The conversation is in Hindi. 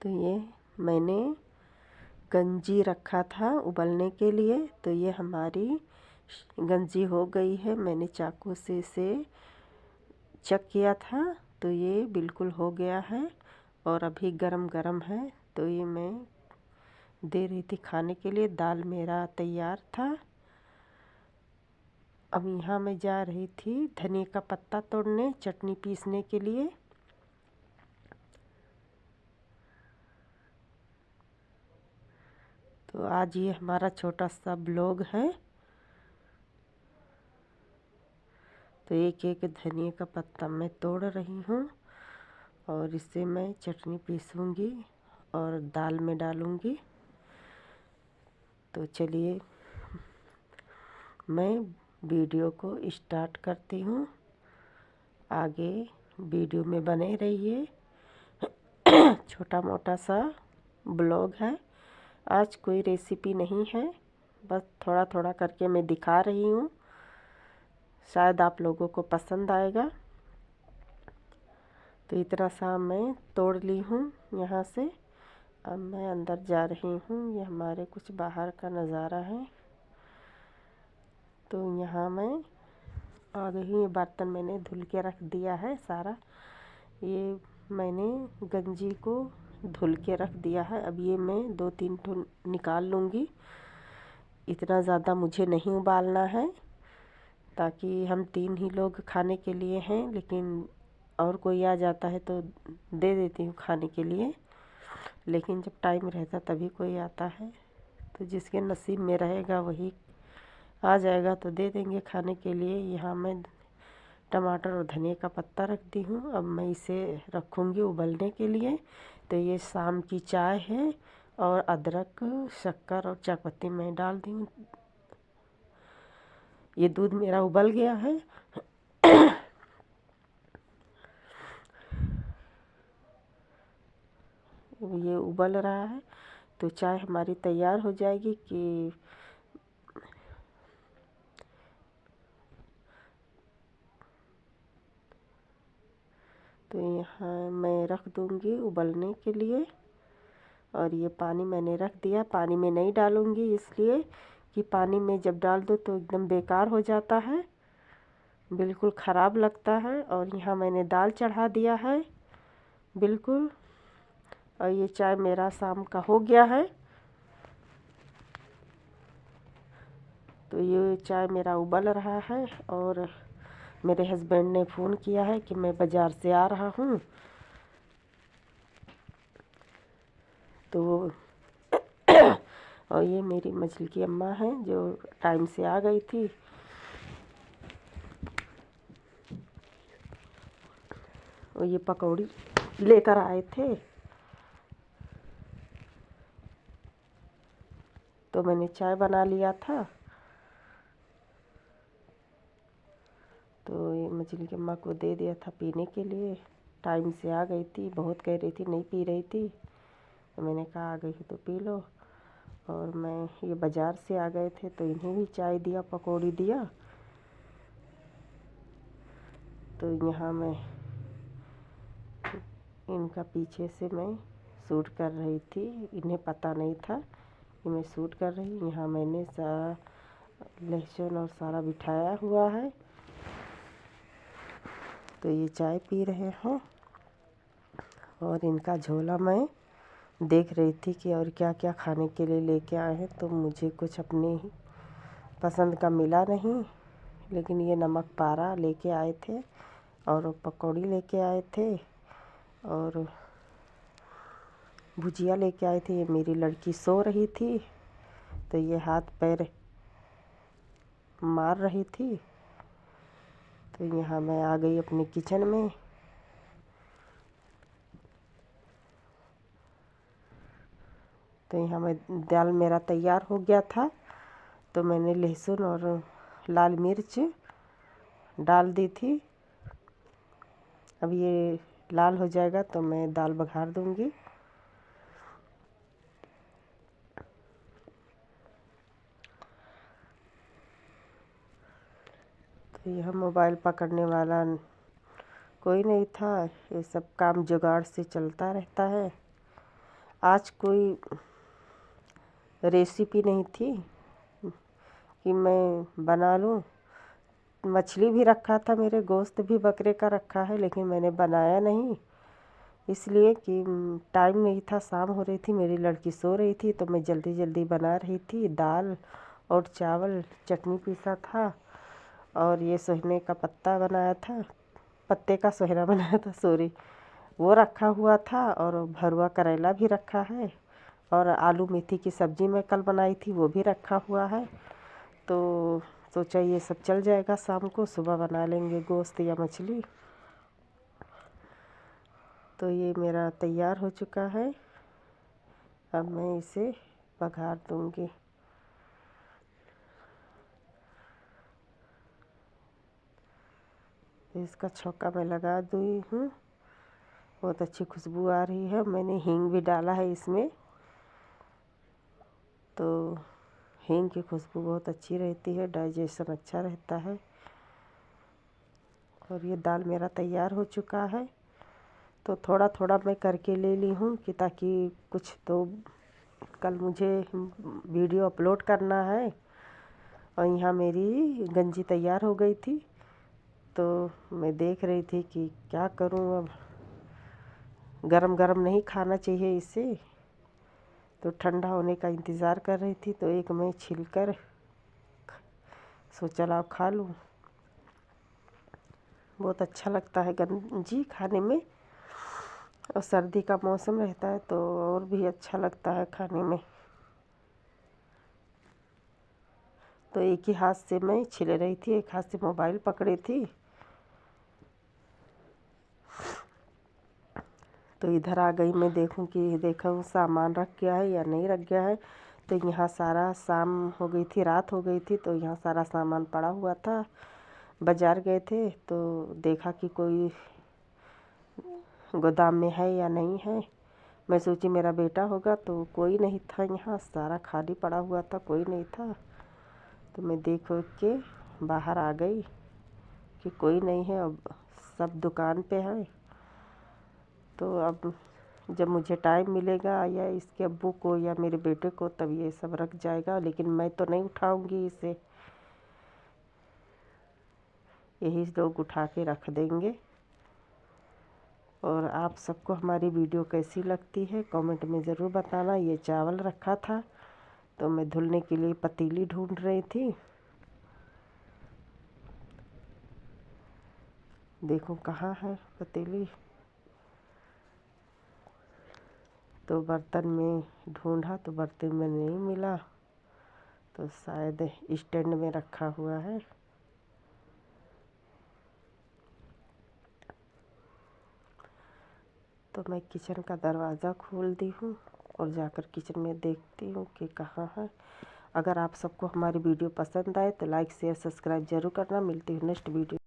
तो ये मैंने गंजी रखा था उबलने के लिए। तो ये हमारी गंजी हो गई है। मैंने चाकू से इसे चेक किया था तो ये बिल्कुल हो गया है और अभी गरम गरम है। तो ये मैं दे रही थी खाने के लिए। दाल मेरा तैयार था। अब यहाँ मैं जा रही थी धनिया का पत्ता तोड़ने, चटनी पीसने के लिए। तो आज ये हमारा छोटा सा ब्लॉग है। तो एक एक धनिया का पत्ता मैं तोड़ रही हूँ और इसे मैं चटनी पीसूँगी और दाल में डालूँगी। तो चलिए मैं वीडियो को स्टार्ट करती हूँ। आगे वीडियो में बने रहिए। छोटा मोटा सा ब्लॉग है। आज कोई रेसिपी नहीं है, बस थोड़ा थोड़ा करके मैं दिखा रही हूँ। शायद आप लोगों को पसंद आएगा। तो इतना सा मैं तोड़ ली हूँ यहाँ से। अब मैं अंदर जा रही हूँ। ये हमारे कुछ बाहर का नज़ारा है। तो यहाँ मैं आ गई हूँ। ये बर्तन मैंने धुल के रख दिया है सारा। ये मैंने गंजी को धुल के रख दिया है। अब ये मैं 2-3 ठो निकाल लूँगी। इतना ज़्यादा मुझे नहीं उबालना है, ताकि हम 3 ही लोग खाने के लिए हैं। लेकिन और कोई आ जाता है तो दे देती हूँ खाने के लिए। लेकिन जब टाइम रहता तभी कोई आता है, तो जिसके नसीब में रहेगा वही आ जाएगा तो दे देंगे खाने के लिए। यहाँ मैं टमाटर और धनिया का पत्ता रख दी हूँ। अब मैं इसे रखूँगी उबलने के लिए। तो ये शाम की चाय है और अदरक, शक्कर और चायपत्ती मैं डाल दी हूँ। ये दूध मेरा उबल गया है। ये उबल रहा है तो चाय हमारी तैयार हो जाएगी। कि तो यहाँ मैं रख दूँगी उबलने के लिए। और ये पानी मैंने रख दिया। पानी में नहीं डालूँगी इसलिए कि पानी में जब डाल दो तो एकदम बेकार हो जाता है, बिल्कुल ख़राब लगता है। और यहाँ मैंने दाल चढ़ा दिया है बिल्कुल। और ये चाय मेरा शाम का हो गया है। तो ये चाय मेरा उबल रहा है और मेरे हस्बैंड ने फ़ोन किया है कि मैं बाज़ार से आ रहा हूँ। तो और ये मेरी मछली की अम्मा हैं जो टाइम से आ गई थी। और ये पकौड़ी लेकर आए थे तो मैंने चाय बना लिया था। तो ये मछली की अम्मा को दे दिया था पीने के लिए। टाइम से आ गई थी, बहुत कह रही थी नहीं पी रही थी। तो मैंने कहा आ गई हो तो पी लो। और मैं ये बाज़ार से आ गए थे तो इन्हें भी चाय दिया, पकौड़ी दिया। तो यहाँ मैं इनका पीछे से मैं शूट कर रही थी। इन्हें पता नहीं था कि मैं शूट कर रही हूँ। यहाँ मैंने सारा लहसुन और सारा बिठाया हुआ है। तो ये चाय पी रहे हैं और इनका झोला मैं देख रही थी कि और क्या क्या खाने के लिए लेके आए हैं। तो मुझे कुछ अपनी पसंद का मिला नहीं, लेकिन ये नमक पारा लेके आए थे और पकौड़ी लेके आए थे और भुजिया लेके आए थे। ये मेरी लड़की सो रही थी तो ये हाथ पैर मार रही थी। तो यहाँ मैं आ गई अपने किचन में। तो यहाँ मैं दाल मेरा तैयार हो गया था। तो मैंने लहसुन और लाल मिर्च डाल दी थी। अब ये लाल हो जाएगा तो मैं दाल बघार दूँगी। तो यह मोबाइल पकड़ने वाला कोई नहीं था। ये सब काम जुगाड़ से चलता रहता है। आज कोई रेसिपी नहीं थी कि मैं बना लूँ। मछली भी रखा था, मेरे गोश्त भी बकरे का रखा है, लेकिन मैंने बनाया नहीं इसलिए कि टाइम नहीं था, शाम हो रही थी, मेरी लड़की सो रही थी, तो मैं जल्दी जल्दी बना रही थी। दाल और चावल, चटनी पीसा था और ये सोहने का पत्ता बनाया था, पत्ते का सोहना बनाया था, सॉरी, वो रखा हुआ था। और भरुआ करेला भी रखा है और आलू मेथी की सब्ज़ी मैं कल बनाई थी, वो भी रखा हुआ है। तो सोचा ये सब चल जाएगा, शाम को सुबह बना लेंगे गोश्त या मछली। तो ये मेरा तैयार हो चुका है, अब मैं इसे बघार दूंगी। इसका छौंका मैं लगा दी हूँ, बहुत अच्छी खुशबू आ रही है। मैंने हींग भी डाला है इसमें, तो हींग की खुशबू बहुत अच्छी रहती है, डाइजेशन अच्छा रहता है। और ये दाल मेरा तैयार हो चुका है, तो थोड़ा थोड़ा मैं करके ले ली हूँ कि ताकि कुछ तो कल मुझे वीडियो अपलोड करना है। और यहाँ मेरी गंजी तैयार हो गई थी, तो मैं देख रही थी कि क्या करूँ अब। गरम गरम नहीं खाना चाहिए इसे, तो ठंडा होने का इंतज़ार कर रही थी। तो एक मैं छिलकर सोचा लाओ खा लूँ, बहुत अच्छा लगता है गंजी खाने में। और सर्दी का मौसम रहता है तो और भी अच्छा लगता है खाने में। तो एक ही हाथ से मैं छिल रही थी, एक हाथ से मोबाइल पकड़ी थी। तो इधर आ गई मैं देखूं कि देखूं सामान रख गया है या नहीं रख गया है। तो यहाँ सारा शाम हो गई थी, रात हो गई थी, तो यहाँ सारा सामान पड़ा हुआ था। बाज़ार गए थे तो देखा कि कोई गोदाम में है या नहीं है। मैं सोची मेरा बेटा होगा, तो कोई नहीं था, यहाँ सारा खाली पड़ा हुआ था, कोई नहीं था। तो मैं देख के बाहर आ गई कि कोई नहीं है, अब सब दुकान पे है। तो अब जब मुझे टाइम मिलेगा या इसके अब्बू को या मेरे बेटे को, तब ये सब रख जाएगा, लेकिन मैं तो नहीं उठाऊंगी इसे, यही लोग उठा के रख देंगे। और आप सबको हमारी वीडियो कैसी लगती है कमेंट में ज़रूर बताना। ये चावल रखा था, तो मैं धुलने के लिए पतीली ढूंढ रही थी। देखो कहाँ है पतीली, तो बर्तन में ढूंढा तो बर्तन में नहीं मिला, तो शायद स्टैंड में रखा हुआ है। तो मैं किचन का दरवाज़ा खोल दी हूँ और जाकर किचन में देखती हूँ कि कहाँ है। अगर आप सबको हमारी वीडियो पसंद आए तो लाइक शेयर सब्सक्राइब ज़रूर करना। मिलती हूँ नेक्स्ट वीडियो।